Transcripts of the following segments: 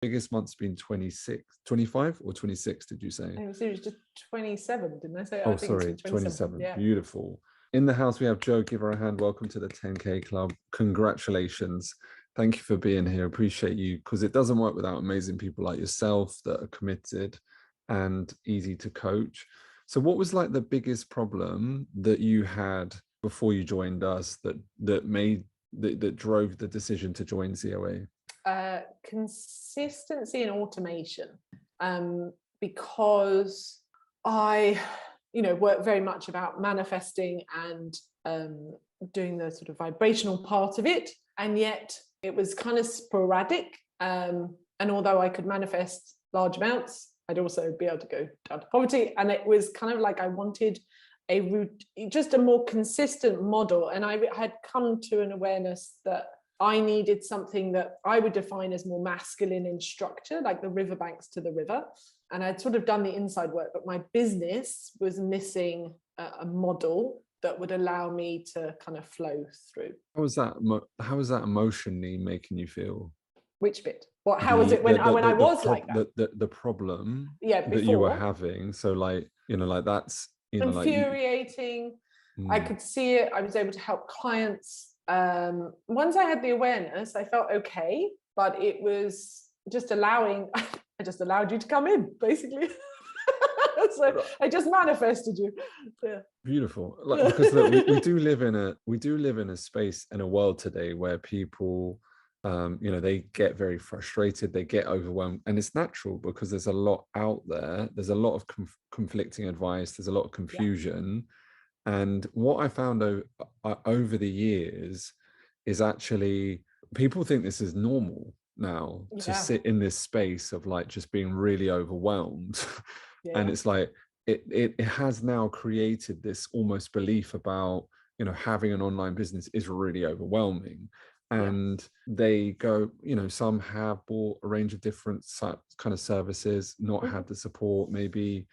biggest month's been 26, 25 or 26, did you say? It was just 27, didn't I say? Oh, I think sorry, it's 27. 27. Yeah. Beautiful. In the house, we have Joe. Give her a hand. Welcome to the 10K Club. Congratulations. Thank you for being here. Appreciate you, because it doesn't work without amazing people like yourself that are committed and easy to coach. So what was like the biggest problem that you had before you joined us that drove the decision to join ZOA? Consistency and automation, because I, work very much about manifesting and doing the sort of vibrational part of it, and yet it was kind of sporadic. And although I could manifest large amounts, I'd also be able to go down to poverty, and it was kind of like I wanted a route, just a more consistent model, and I had come to an awareness that I needed something that I would define as more masculine in structure, like the riverbanks to the river. And I'd sort of done the inside work, but my business was missing a model that would allow me to kind of flow through. How was that emotionally making you feel? Which bit? How was it when I was like that? The problem that you were having. So like, that's, infuriating. I could see it. I was able to help clients. Once I had the awareness, I felt okay, but it was just I just allowed you to come in, basically. So I just manifested you. Yeah. Beautiful. Like, because look, we do live in a space, in a world today where people, they get very frustrated, they get overwhelmed, and it's natural because there's a lot out there. There's a lot of conflicting advice. There's a lot of confusion. Yeah. And what I found over the years is actually people think this is normal now, to sit in this space of like just being really overwhelmed. Yeah. And it's like it has now created this almost belief about, having an online business is really overwhelming. And they go, some have bought a range of different kind of services, not had the support, maybe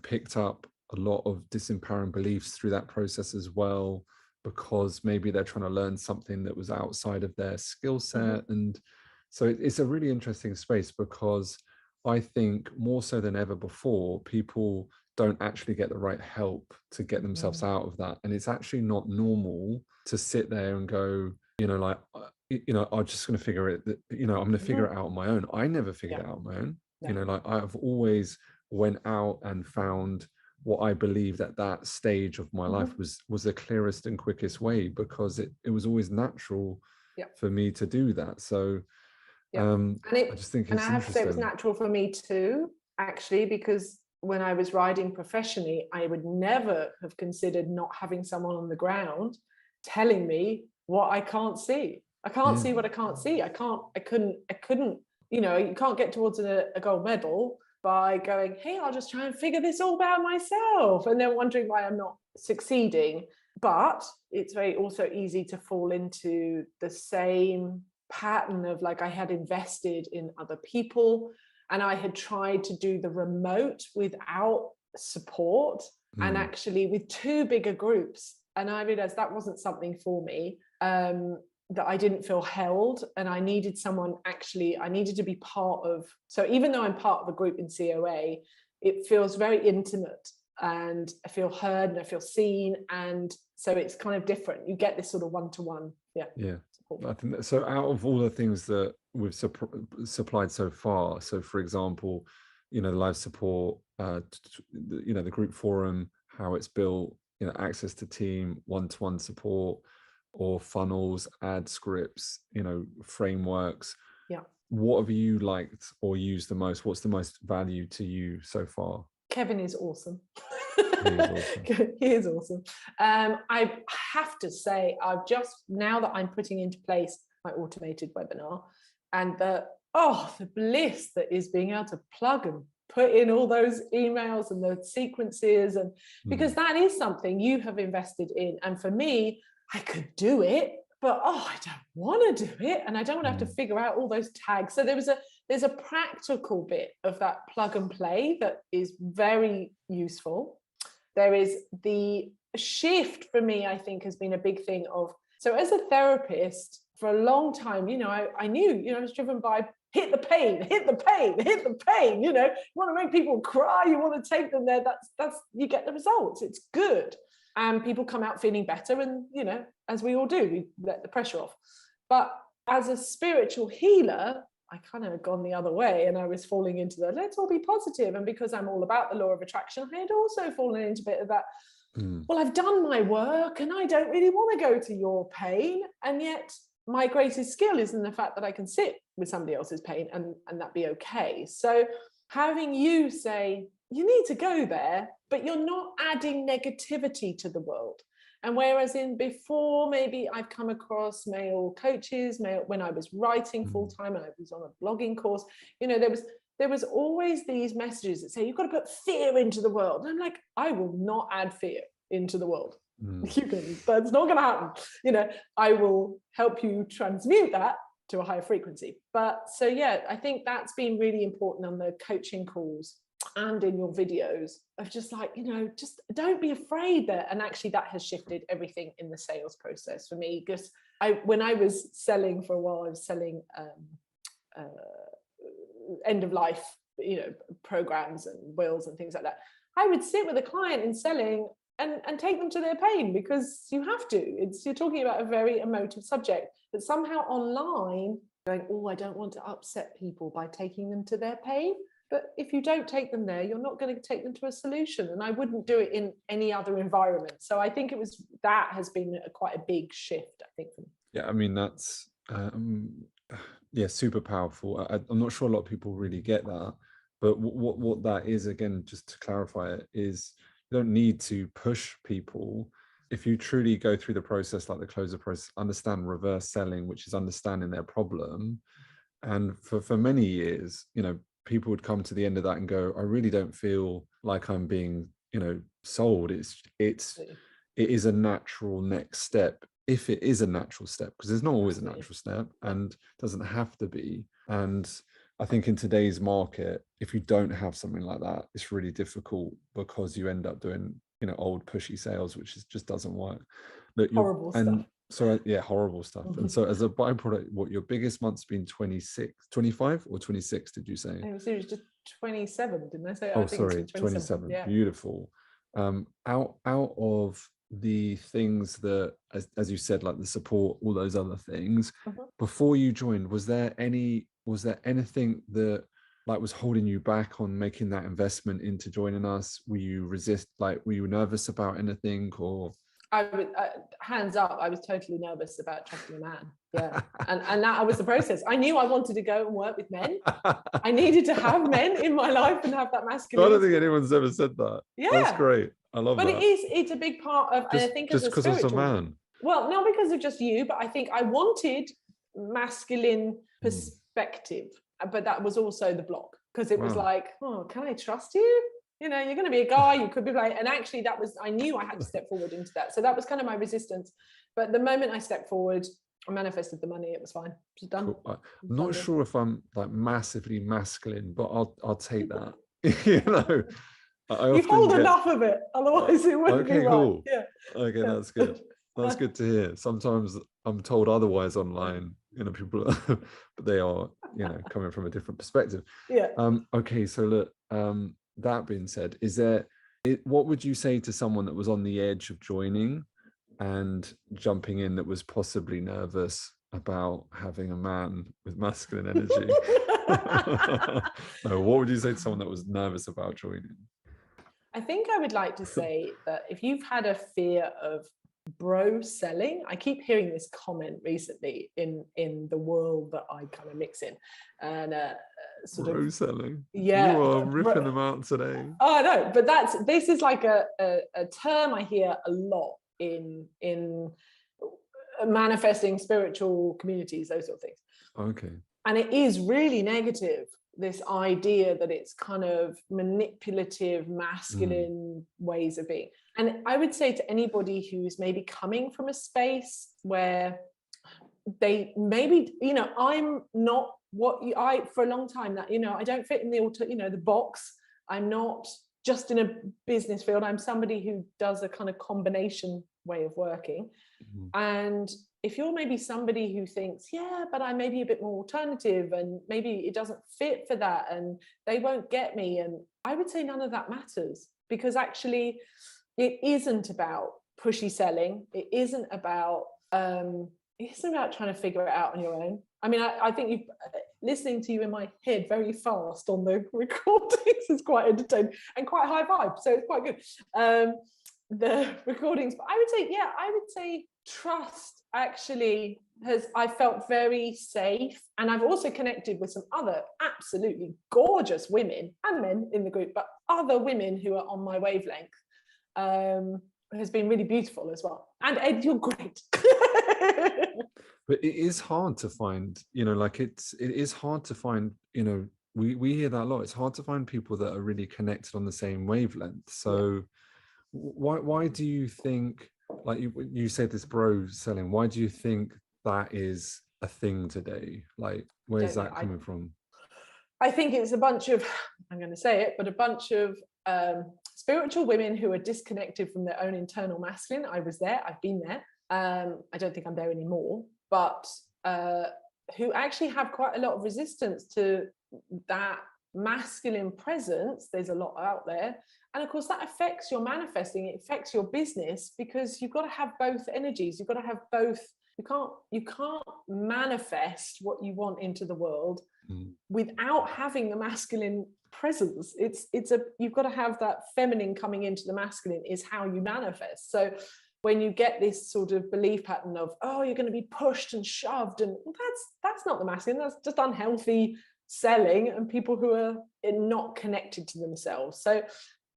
picked up a lot of disempowering beliefs through that process as well, because maybe they're trying to learn something that was outside of their skill set. And so it's a really interesting space, because I think more so than ever before, people don't actually get the right help to get themselves out of that. And it's actually not normal to sit there and go, I'm just going to figure it, I'm going to figure it out on my own. I never figured it out on my own. No. I've always went out and found what I believed at that stage of my life was the clearest and quickest way, because it was always natural for me to do that. So I just think it's I have to say it was natural for me too, actually, because when I was riding professionally, I would never have considered not having someone on the ground telling me what I can't see. I can't see what I can't see. I couldn't, you can't get towards a gold medal by going, hey, I'll just try and figure this all out myself, and then wondering why I'm not succeeding. But it's very also easy to fall into the same pattern of like, I had invested in other people and I had tried to do the remote without support and actually with two bigger groups. And I realized that wasn't something for me, that I didn't feel held, and I needed someone, I needed to be part of. So even though I'm part of a group in COA, it feels very intimate and I feel heard and I feel seen. And so it's kind of different. You get this sort of one-to-one. Yeah. I think that, so out of all the things that we've supplied so far, so for example, the live support, the group forum, how it's built, access to team, one-to-one support, or funnels, ad scripts, frameworks. Yeah. What have you liked or used the most? What's the most value to you so far? Kevin is awesome. He is awesome. He is awesome. I have to say, now that I'm putting into place my automated webinar, and the bliss that is being able to plug and put in all those emails and the sequences, and because that is something you have invested in. And for me, I could do it, but I don't want to do it, and I don't want to have to figure out all those tags. So there's a practical bit of that plug and play that is very useful. There is the shift for me, I think, has been a big thing of, so as a therapist for a long time, I knew, I was driven by hit the pain, hit the pain, hit the pain. You want to make people cry, you want to take them there. That's you get the results. It's good. And people come out feeling better. And, as we all do, we let the pressure off. But as a spiritual healer, I kind of gone the other way, and I was falling into the let's all be positive. And because I'm all about the law of attraction, I had also fallen into a bit of that. Well, I've done my work and I don't really want to go to your pain. And yet my greatest skill is in the fact that I can sit with somebody else's pain and that be okay. So having you say, you need to go there, but you're not adding negativity to the world. And whereas before, maybe I've come across male coaches, when I was writing full time and I was on a blogging course, there was always these messages that say, you've got to put fear into the world. And I'm like, I will not add fear into the world. That's not going to happen. I will help you transmute that to a higher frequency. But so, yeah, I think that's been really important on the coaching calls and in your videos of just like, just don't be afraid there. And actually that has shifted everything in the sales process for me, because when I was selling for a while, I was selling end of life, programs and wills and things like that. I would sit with a client in selling and take them to their pain, because you have to. You're talking about a very emotive subject, but somehow online going, I don't want to upset people by taking them to their pain. But if you don't take them there, you're not going to take them to a solution. And I wouldn't do it in any other environment. So I think that has been quite a big shift, I think. Yeah, I mean, that's, super powerful. I'm not sure a lot of people really get that. But what that is, again, just to clarify it, is you don't need to push people. If you truly go through the process, like the closer process, understand reverse selling, which is understanding their problem. And for many years, people would come to the end of that and go, I really don't feel like I'm being, sold. It is a natural next step, if it is a natural step, because there's not always a natural step and doesn't have to be. And I think in today's market, if you don't have something like that, it's really difficult, because you end up doing, old pushy sales, which just doesn't work. Horrible stuff. So yeah, horrible stuff. And so as a byproduct, what your biggest month's been 25 or 26, did you say? It was just 27, didn't I say? Oh, sorry, 27. Yeah. Beautiful. Out of the things that, as you said, like the support, all those other things, before you joined, was there anything that like was holding you back on making that investment into joining us? Were you nervous about anything, or? I would, hands up, I was totally nervous about trusting a man. Yeah. and that was the process. I knew I wanted to go and work with men. I needed to have men in my life and have that masculinity. I don't think anyone's ever said that. Yeah. That's great. I love that. But it's a big part of, and I think just because it's a man. Well, not because of just you, but I think I wanted masculine perspective, but that was also the block, because it was like, can I trust you? You're going to be a guy, you could be like, and actually I knew I had to step forward into that. So that was kind of my resistance. But the moment I stepped forward, I manifested the money, it was fine. It was done. Cool. I'm not sure if I'm like massively masculine, but I'll take that. You hold enough of it, otherwise it wouldn't be right. Cool. Yeah. Okay, that's good. That's good to hear. Sometimes I'm told otherwise online, people, but they are, coming from a different perspective. Yeah. Okay, so look, that being said, what would you say to someone that was on the edge of joining and jumping in, that was possibly nervous about having a man with masculine energy? No, what would you say to someone that was nervous about joining? I think I would like to say that if you've had a fear of bro selling, I keep hearing this comment recently in the world that I kind of mix in, and bro selling. Yeah, you are ripping them out today. Oh, I know, but this is like a term I hear a lot in manifesting spiritual communities, those sort of things. Okay. And it is really negative, this idea that it's kind of manipulative, masculine ways of being. And I would say to anybody who's maybe coming from a space where they maybe, I'm not for a long time that, I don't fit in the box. I'm not just in a business field. I'm somebody who does a kind of combination way of working. And if you're maybe somebody who thinks, yeah, but I may be a bit more alternative and maybe it doesn't fit for that and they won't get me. And I would say none of that matters, because actually it isn't about pushy selling. It isn't about trying to figure it out on your own. I mean, I think you listening to you in my head very fast on the recordings is quite entertaining and quite high vibe. So it's quite good. The recordings, but I would say trust actually I felt very safe, and I've also connected with some other absolutely gorgeous women and men in the group, but other women who are on my wavelength. Has been really beautiful as well. And Ed, you're great. But it is hard to find, like it is hard to find, we hear that a lot. It's hard to find people that are really connected on the same wavelength. So why do you think, like you said, this bro selling, why do you think that is a thing today? Like, where's that coming from? I think it's a bunch of, I'm going to say it, but a bunch of spiritual women who are disconnected from their own internal masculine. I was there, I've been there. I don't think I'm there anymore, but who actually have quite a lot of resistance to that masculine presence. There's a lot out there. And of course, that affects your manifesting, it affects your business, because you've got to have both energies. You've got to have both. You can't manifest what you want into the world without having the masculine presence. You've got to have that feminine coming into the masculine is how you manifest. So when you get this sort of belief pattern of, oh, you're going to be pushed and shoved, and that's not the masculine, that's just unhealthy selling and people who are not connected to themselves. So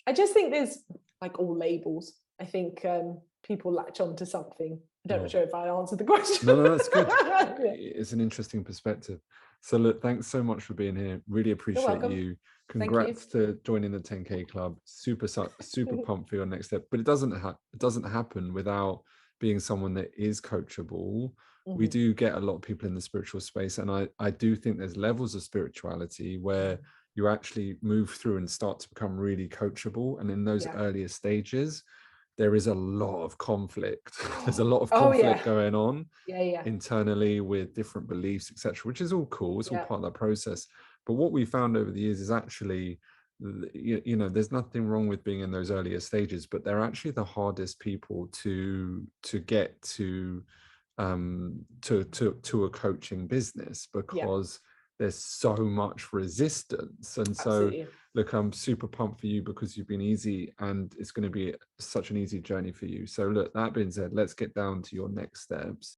I just think there's, like all labels, I think people latch on to something. I don't know sure if I answered the question. No, that's good. It's an interesting perspective. So look, thanks so much for being here. Really appreciate you. Congrats to joining the 10K club. Super pumped for your next step. But it doesn't happen without being someone that is coachable. We do get a lot of people in the spiritual space, and I do think there's levels of spirituality where you actually move through and start to become really coachable. And in those earlier stages, there is a lot of conflict. There's a lot of conflict going on internally with different beliefs, etc., which is all cool. It's all part of that process. But what we found over the years is actually, there's nothing wrong with being in those earlier stages, but they're actually the hardest people to get to a coaching business, because there's so much resistance. And so look, I'm super pumped for you because you've been easy, and it's going to be such an easy journey for you. So look, that being said, let's get down to your next steps.